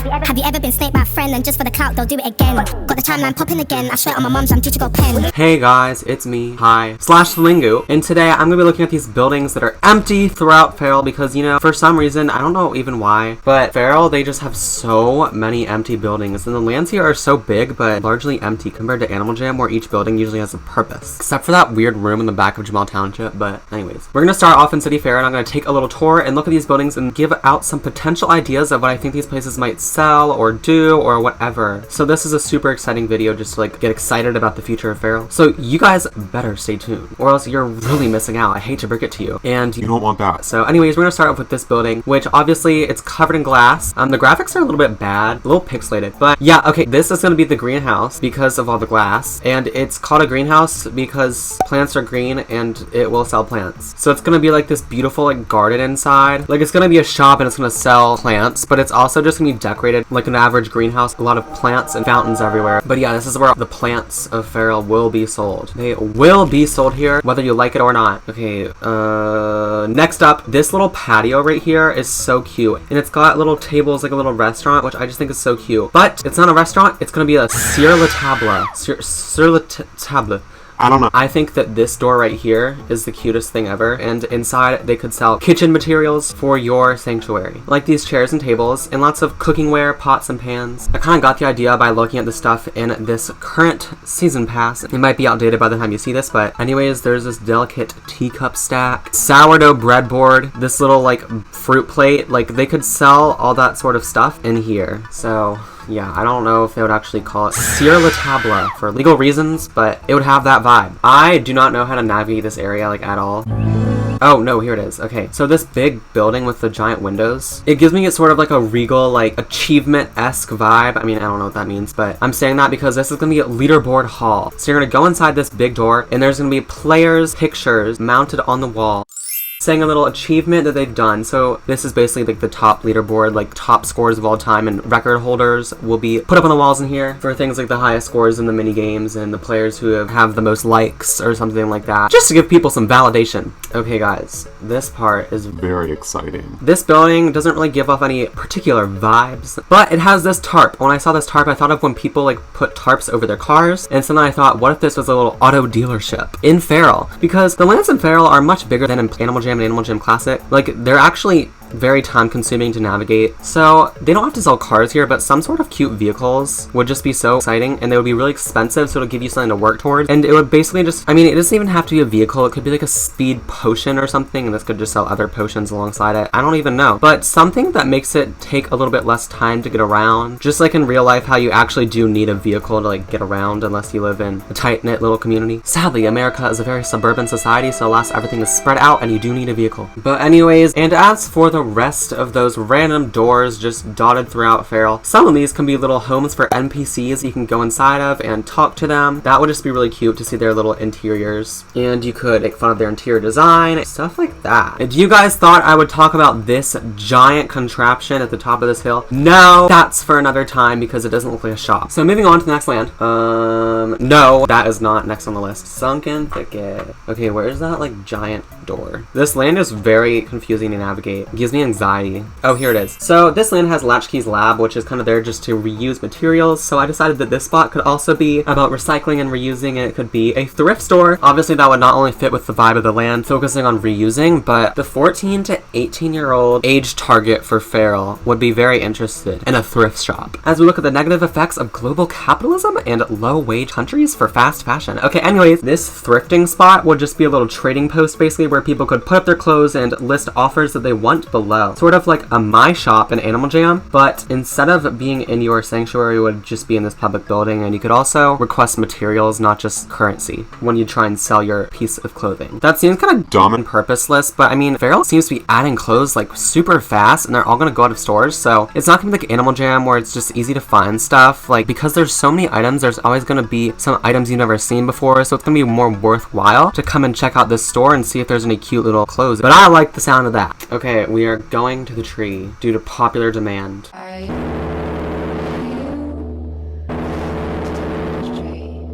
Have you ever been snaked by a friend and just for the clout they'll do it again? Got the timeline popping again. I swear on my mum's I'm due to go pen. Hey guys, it's me, /Lingu, and today I'm gonna be looking at these buildings that are empty throughout Feral because, you know, for some reason, I don't know even why, but Feral, they just have so many empty buildings, and the lands here are so big but largely empty compared to Animal Jam where each building usually has a purpose. Except for that weird room in the back of Jamal Township, but anyways. We're gonna start off in City Fair and I'm gonna take a little tour and look at these buildings and give out some potential ideas of what I think these places might sell or do or whatever. So this is a super exciting video just to like get excited about the future of Feral. So you guys better stay tuned or else you're really missing out. I hate to break it to you. And you don't want that. So anyways, we're gonna start off with this building, which obviously it's covered in glass. The graphics are a little bit bad, a little pixelated, but yeah, okay, this is gonna be the greenhouse because of all the glass, and it's called a greenhouse because plants are green and it will sell plants. So it's gonna be like this beautiful like garden inside. Like it's gonna be a shop and it's gonna sell plants, but it's also just gonna be decorated like an average greenhouse, a lot of plants and fountains everywhere. But yeah, this is where the plants of Feral will be sold. They will be sold here, whether you like it or not. Okay, next up, this little patio right here is so cute, and it's got little tables like a little restaurant, which I just think is so cute. But it's not a restaurant, it's gonna be a sur la table. I don't know. I think that this door right here is the cutest thing ever, and inside they could sell kitchen materials for your sanctuary. Like these chairs and tables, and lots of cookingware, pots and pans. I kind of got the idea by looking at the stuff in this current season pass. It might be outdated by the time you see this, but anyways, there's this delicate teacup stack, sourdough breadboard, this little like fruit plate. Like they could sell all that sort of stuff in here. So yeah, I don't know if they would actually call it sur la table for legal reasons, but it would have that vibe. I do not know how to navigate this area, like, at all. Oh, no, here it is. Okay, so this big building with the giant windows, it gives me sort of like a regal, like, achievement-esque vibe. I mean, I don't know what that means, but I'm saying that because this is going to be at Leaderboard Hall. So you're going to go inside this big door, and there's going to be players' pictures mounted on the wall, saying a little achievement that they've done. So this is basically like the top leaderboard, like top scores of all time, and record holders will be put up on the walls in here for things like the highest scores in the mini games and the players who have the most likes or something like that, just to give people some validation. Okay guys, this part is very exciting. This building doesn't really give off any particular vibes, but it has this tarp. When I saw this tarp, I thought of when people like put tarps over their cars, and so then I thought, what if this was a little auto dealership in Feral? Because the lands in Feral are much bigger than in Animal Jam and Animal Jam Classic. Like, they're actually very time consuming to navigate. So they don't have to sell cars here, but some sort of cute vehicles would just be so exciting, and they would be really expensive, so it'll give you something to work towards. And it would basically just, I mean, it doesn't even have to be a vehicle. It could be like a speed potion or something, and this could just sell other potions alongside it. I don't even know. But something that makes it take a little bit less time to get around. Just like in real life, how you actually do need a vehicle to like get around unless you live in a tight-knit little community. Sadly, America is a very suburban society, so alas, everything is spread out and you do need a vehicle. But anyways, and as for the rest of those random doors just dotted throughout Feral, some of these can be little homes for NPCs you can go inside of and talk to them. That would just be really cute to see their little interiors, and you could make fun of their interior design, stuff like that. If you guys thought I would talk about this giant contraption at the top of this hill, no, that's for another time because it doesn't look like a shop. So moving on to the next land. No, that is not next on the list. Sunken Thicket. Okay, where is that like giant door? This land is very confusing to navigate. It gives me anxiety. Oh, here it is. So this land has Latchkey's lab, which is kind of there just to reuse materials. So I decided that this spot could also be about recycling and reusing, and it could be a thrift store. Obviously, that would not only fit with the vibe of the land, focusing on reusing, but the 14 to 18-year-old age target for Feral would be very interested in a thrift shop. As we look at the negative effects of global capitalism and low-wage countries for fast fashion. Okay, anyways, this thrifting spot would just be a little trading post, basically, where people could put up their clothes and list offers that they want below. Sort of like a My Shop in Animal Jam, but instead of being in your sanctuary, it would just be in this public building, and you could also request materials, not just currency, when you try and sell your piece of clothing. That seems kind of dumb and purposeless, but I mean, Feral seems to be adding clothes like super fast, and they're all gonna go out of stores, so it's not gonna be like Animal Jam where it's just easy to find stuff. Like, because there's so many items, there's always gonna be some items you've never seen before, so it's gonna be more worthwhile to come and check out this store and see if there's any cute little clothes. But I like the sound of that. Okay, we are going to the tree due to popular demand.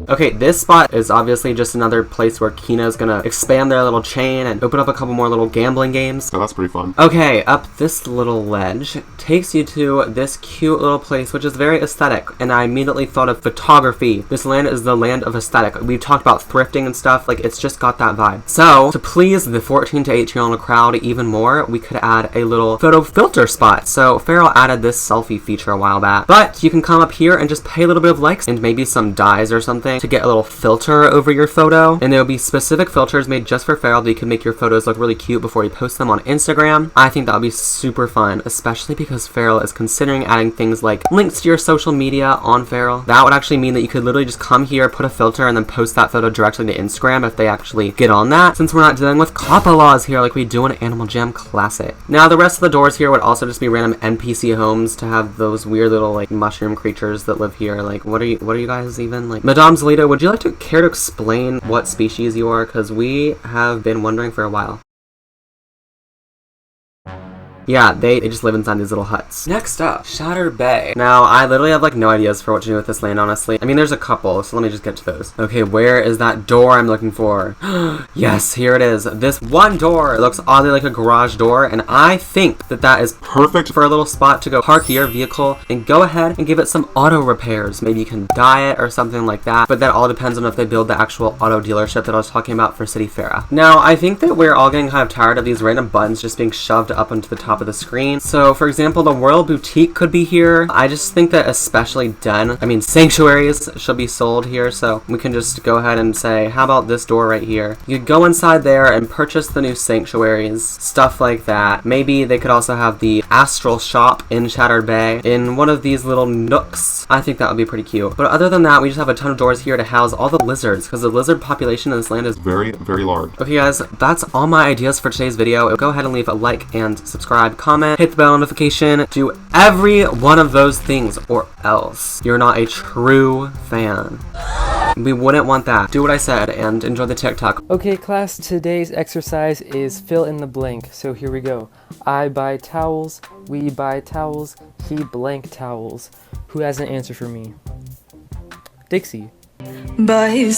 Okay, this spot is obviously just another place where Kina's gonna expand their little chain and open up a couple more little gambling games. So that's pretty fun. Okay, up this little ledge takes you to this cute little place, which is very aesthetic, and I immediately thought of photography. This land is the land of aesthetic. We've talked about thrifting and stuff, like it's just got that vibe. So, to please the 14 to 18-year-old crowd even more, we could add a little photo filter spot. So, Farrell added this selfie feature a while back. But you can come up here and just pay a little bit of likes and maybe some dyes or something to get a little filter over your photo. And there will be specific filters made just for Farrell that you can make your photos look really cute before you post them on Instagram. I think that would be super fun, especially because Farrell is considering adding things like links to your social media on Farrell. That would actually mean that you could literally just come here, put a filter, and then post that photo directly to Instagram if they actually get on that, since we're not dealing with COPPA laws here like we do in Animal Jam Classic. Now, the rest of the doors here would also just be random NPC homes to have those weird little like mushroom creatures that live here. Like, what are you guys even like? Madame Zelita, would you like to care to explain what species you are? Because we have been wondering for a while. Yeah, they just live inside these little huts. Next up, Shattered Bay. Now, I literally have like no ideas for what to do with this land, honestly. I mean, there's a couple, so let me just get to those. Okay, where is that door I'm looking for? Yes, here it is. This one door, it looks oddly like a garage door, and I think that that is perfect for a little spot to go park your vehicle and go ahead and give it some auto repairs. Maybe you can dye it or something like that, but that all depends on if they build the actual auto dealership that I was talking about for City Fair. Now, I think that we're all getting kind of tired of these random buttons just being shoved up onto the top of the screen. So, for example, the Royal Boutique could be here. I just think that especially sanctuaries should be sold here, so we can just go ahead and say, how about this door right here? You could go inside there and purchase the new sanctuaries, stuff like that. Maybe they could also have the Astral Shop in Shattered Bay in one of these little nooks. I think that would be pretty cute. But other than that, we just have a ton of doors here to house all the lizards, because the lizard population in this land is very, very large. Okay guys, that's all my ideas for today's video. Go ahead and leave a like and subscribe, comment, hit the bell notification, do every one of those things or else you're not a true fan. We wouldn't want that. Do what I said and enjoy the TikTok. Okay class, today's exercise is fill in the blank, so here we go. I buy towels, we buy towels, he blank towels. Who has an answer for me? Dixie. Bye.